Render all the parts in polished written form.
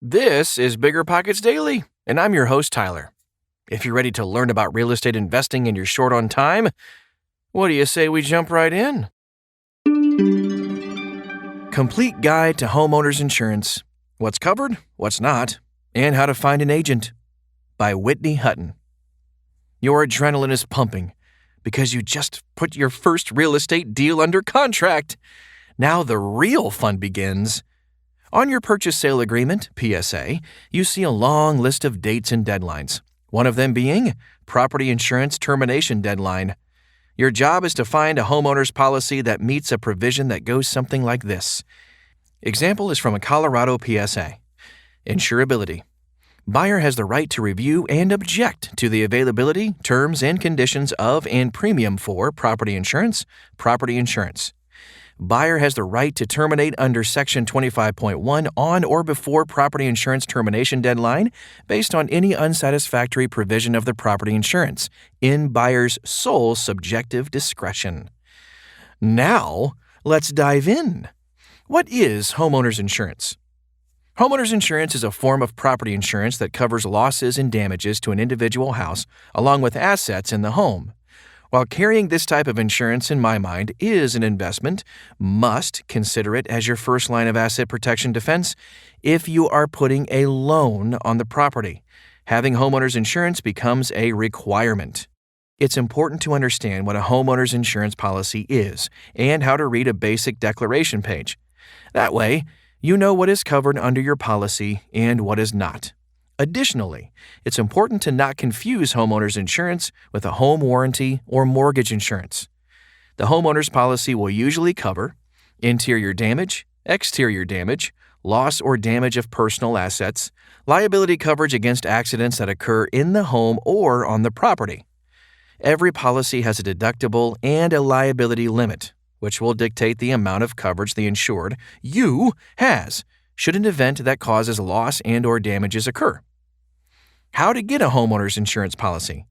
This is BiggerPockets Daily, and I'm your host, Tyler. If you're ready to learn about real estate investing and you're short on time, what do you say we jump right in? Complete Guide to Homeowners Insurance: What's Covered, What's Not, and How to Find an Agent by Whitney Hutton. Your adrenaline is pumping because you just put your first real estate deal under contract. Now the real fun begins. On your purchase sale agreement, PSA, you see a long list of dates and deadlines, one of them being Property Insurance Termination Deadline. Your job is to find a homeowner's policy that meets a provision that goes something like this. Example is from a Colorado PSA. Insurability. Buyer has the right to review and object to the availability, terms, and conditions of and premium for property insurance. Buyer has the right to terminate under Section 25.1 on or before property insurance termination deadline based on any unsatisfactory provision of the property insurance, in buyer's sole subjective discretion. Now, let's dive in. What is homeowners insurance? Homeowners insurance is a form of property insurance that covers losses and damages to an individual house along with assets in the home. While carrying this type of insurance, in my mind, is an investment, must consider it as your first line of asset protection defense if you are putting a loan on the property. Having homeowners insurance becomes a requirement. It's important to understand what a homeowner's insurance policy is and how to read a basic declaration page. That way, you know what is covered under your policy and what is not. Additionally, it's important to not confuse homeowners insurance with a home warranty or mortgage insurance. The homeowner's policy will usually cover interior damage, exterior damage, loss or damage of personal assets, liability coverage against accidents that occur in the home or on the property. Every policy has a deductible and a liability limit, which will dictate the amount of coverage the insured, you, has should an event that causes loss and or damages occur. How to get a homeowner's insurance policy?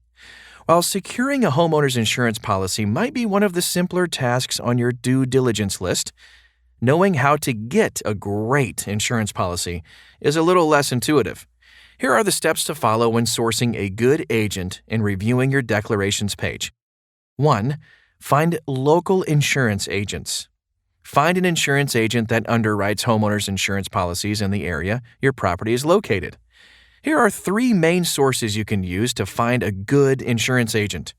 While securing a homeowner's insurance policy might be one of the simpler tasks on your due diligence list, knowing how to get a great insurance policy is a little less intuitive. Here are the steps to follow when sourcing a good agent and reviewing your declarations page. 1. Find local insurance agents. Find an insurance agent that underwrites homeowners insurance policies in the area your property is located. Here are 3 main sources you can use to find a good insurance agent.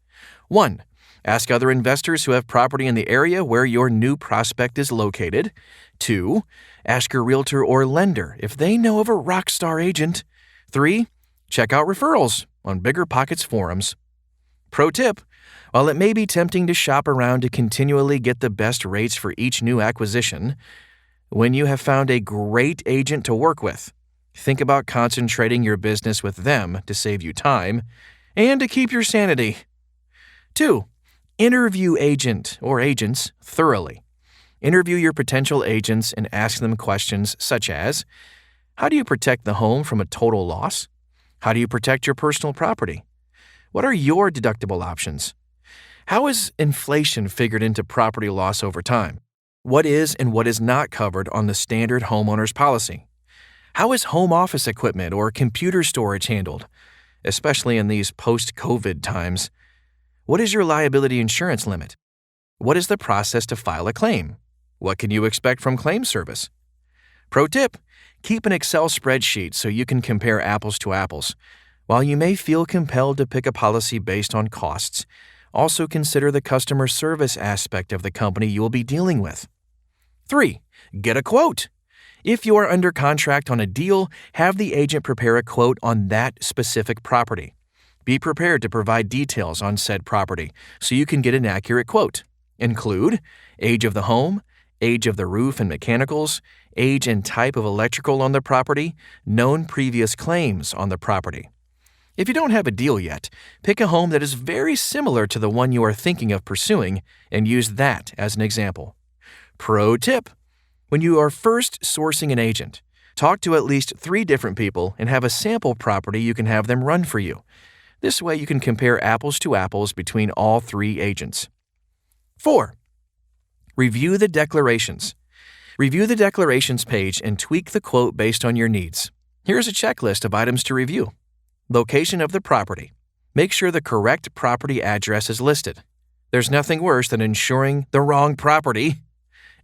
1. Ask other investors who have property in the area where your new prospect is located. 2. Ask your realtor or lender if they know of a rockstar agent. 3. Check out referrals on BiggerPockets forums. Pro tip: while it may be tempting to shop around to continually get the best rates for each new acquisition, when you have found a great agent to work with, think about concentrating your business with them to save you time and to keep your sanity. 2. Interview agent or agents thoroughly. Interview your potential agents and ask them questions such as: how do you protect the home from a total loss? How do you protect your personal property? What are your deductible options? How is inflation figured into property loss over time? What is and what is not covered on the standard homeowner's policy? How is home office equipment or computer storage handled, especially in these post-COVID times? What is your liability insurance limit? What is the process to file a claim? What can you expect from claim service? Pro tip: keep an Excel spreadsheet so you can compare apples to apples. While you may feel compelled to pick a policy based on costs, also consider the customer service aspect of the company you will be dealing with. 3. Get a quote. If you are under contract on a deal, have the agent prepare a quote on that specific property. Be prepared to provide details on said property so you can get an accurate quote. Include age of the home, age of the roof and mechanicals, age and type of electrical on the property, known previous claims on the property. If you don't have a deal yet, pick a home that is very similar to the one you are thinking of pursuing and use that as an example. Pro tip: when you are first sourcing an agent, talk to at least 3 different people and have a sample property you can have them run for you. This way you can compare apples to apples between all 3 agents. 4. Review the declarations. Review the declarations page and tweak the quote based on your needs. Here's a checklist of items to review. Location of the property. Make sure the correct property address is listed. There's nothing worse than insuring the wrong property.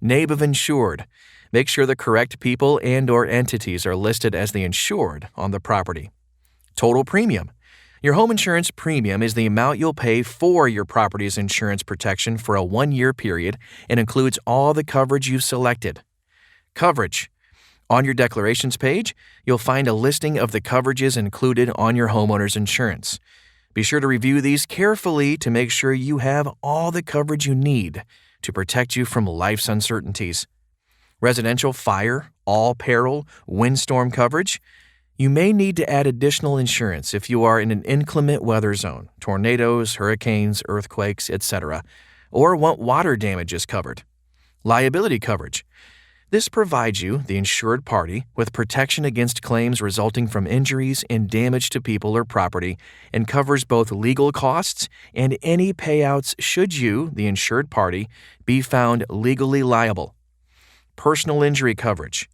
Name of insured. Make sure the correct people and/or entities are listed as the insured on the property. Total premium. Your home insurance premium is the amount you'll pay for your property's insurance protection for a 1-year period and includes all the coverage you've selected. Coverage. On your declarations page, you'll find a listing of the coverages included on your homeowner's insurance. Be sure to review these carefully to make sure you have all the coverage you need to protect you from life's uncertainties. Residential fire, all peril, windstorm coverage. You may need to add additional insurance if you are in an inclement weather zone, tornadoes, hurricanes, earthquakes, etc., or want water damages covered. Liability coverage. This provides you, the insured party, with protection against claims resulting from injuries and damage to people or property and covers both legal costs and any payouts should you, the insured party, be found legally liable. Personal injury coverage.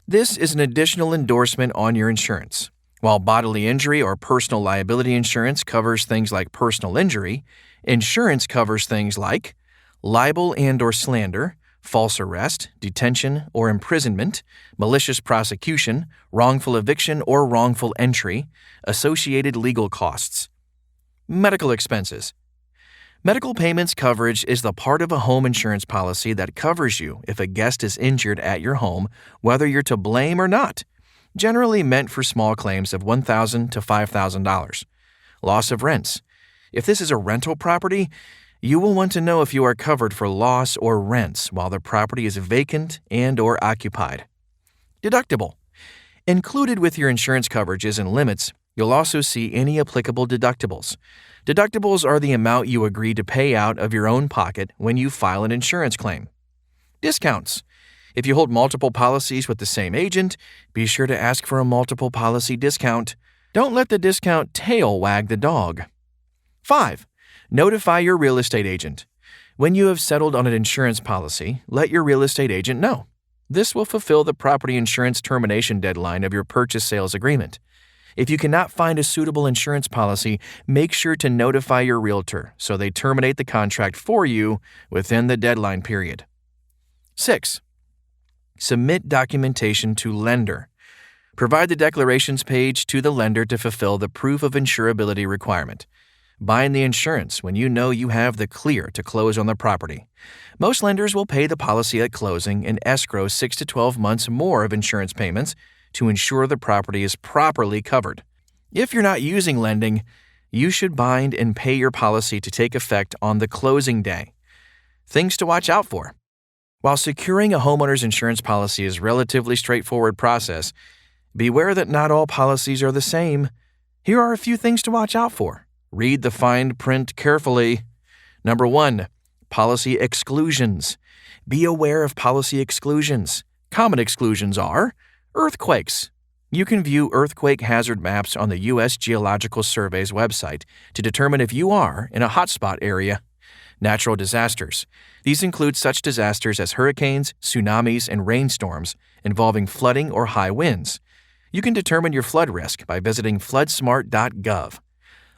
This is an additional endorsement on your insurance. While bodily injury or personal liability insurance covers things like personal injury, insurance covers things like libel and/or slander, false arrest, detention or imprisonment, malicious prosecution, wrongful eviction or wrongful entry, associated legal costs. Medical expenses. Medical payments coverage is the part of a home insurance policy that covers you if a guest is injured at your home, whether you're to blame or not, generally meant for small claims of $1,000 to $5,000. Loss of rents. If this is a rental property, you will want to know if you are covered for loss or rents while the property is vacant and/or occupied. Deductible. Included with your insurance coverages and limits, you'll also see any applicable deductibles. Deductibles are the amount you agree to pay out of your own pocket when you file an insurance claim. Discounts. If you hold multiple policies with the same agent, be sure to ask for a multiple policy discount. Don't let the discount tail wag the dog. 5. Notify your real estate agent. When you have settled on an insurance policy, let your real estate agent know. This will fulfill the Property Insurance Termination Deadline of your purchase-sales agreement. If you cannot find a suitable insurance policy, make sure to notify your realtor so they terminate the contract for you within the deadline period. 6. Submit documentation to lender. Provide the declarations page to the lender to fulfill the proof of insurability requirement. Bind the insurance when you know you have the clear to close on the property. Most lenders will pay the policy at closing and escrow 6 to 12 months more of insurance payments to ensure the property is properly covered. If you're not using lending, you should bind and pay your policy to take effect on the closing day. Things to watch out for. While securing a homeowner's insurance policy is a relatively straightforward process, beware that not all policies are the same. Here are a few things to watch out for. Read the fine print carefully. Number 1. Policy exclusions. Be aware of policy exclusions. Common exclusions are earthquakes. You can view earthquake hazard maps on the U.S. Geological Survey's website to determine if you are in a hotspot area. Natural disasters. These include such disasters as hurricanes, tsunamis, and rainstorms involving flooding or high winds. You can determine your flood risk by visiting floodsmart.gov.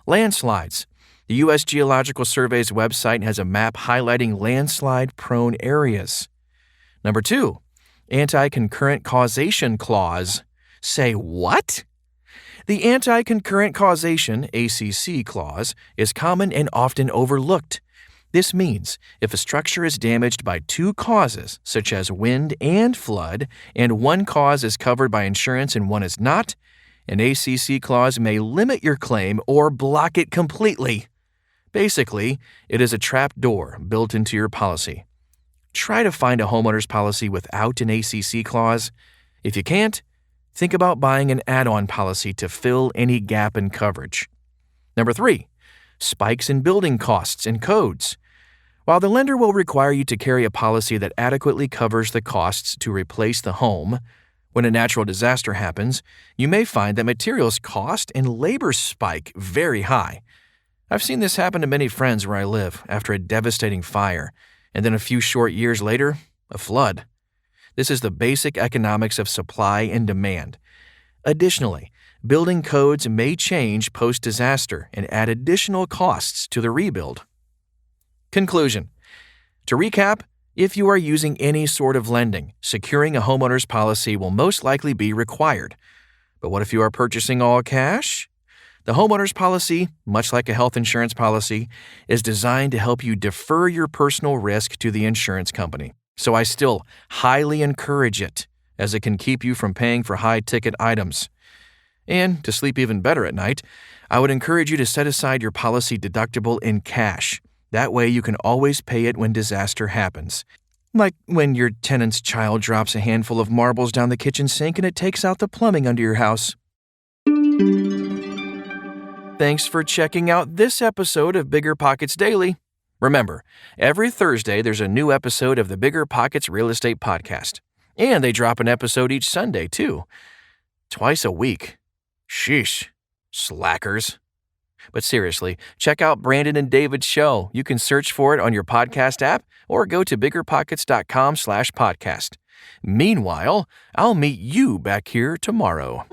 Landslides. The U.S. Geological Survey's website has a map highlighting landslide-prone areas. Number 2. AntiConcurrent causation clause. Say what? The Anti-Concurrent Causation (ACC) clause is common and often overlooked. This means if a structure is damaged by 2 causes, such as wind and flood, and one cause is covered by insurance and one is not, an ACC clause may limit your claim or block it completely. Basically, it is a trap door built into your policy. Try to find a homeowner's policy without an ACC clause. If you can't, think about buying an add-on policy to fill any gap in coverage. Number 3. Spikes in building costs and codes. While the lender will require you to carry a policy that adequately covers the costs to replace the home, when a natural disaster happens, you may find that materials cost and labor spike very high. I've seen this happen to many friends where I live after a devastating fire, and then a few short years later, a flood. This is the basic economics of supply and demand. Additionally, building codes may change post-disaster and add additional costs to the rebuild. Conclusion. To recap, if you are using any sort of lending, securing a homeowner's policy will most likely be required. But what if you are purchasing all cash? The homeowner's policy, much like a health insurance policy, is designed to help you defer your personal risk to the insurance company. So I still highly encourage it, as it can keep you from paying for high-ticket items. And to sleep even better at night, I would encourage you to set aside your policy deductible in cash. That way you can always pay it when disaster happens. Like when your tenant's child drops a handful of marbles down the kitchen sink and it takes out the plumbing under your house. Thanks for checking out this episode of BiggerPockets Daily. Remember, every Thursday there's a new episode of the BiggerPockets Real Estate Podcast. And they drop an episode each Sunday, too. Twice a week. Sheesh. Slackers. But seriously, check out Brandon and David's show. You can search for it on your podcast app or go to biggerpockets.com/podcast. Meanwhile, I'll meet you back here tomorrow.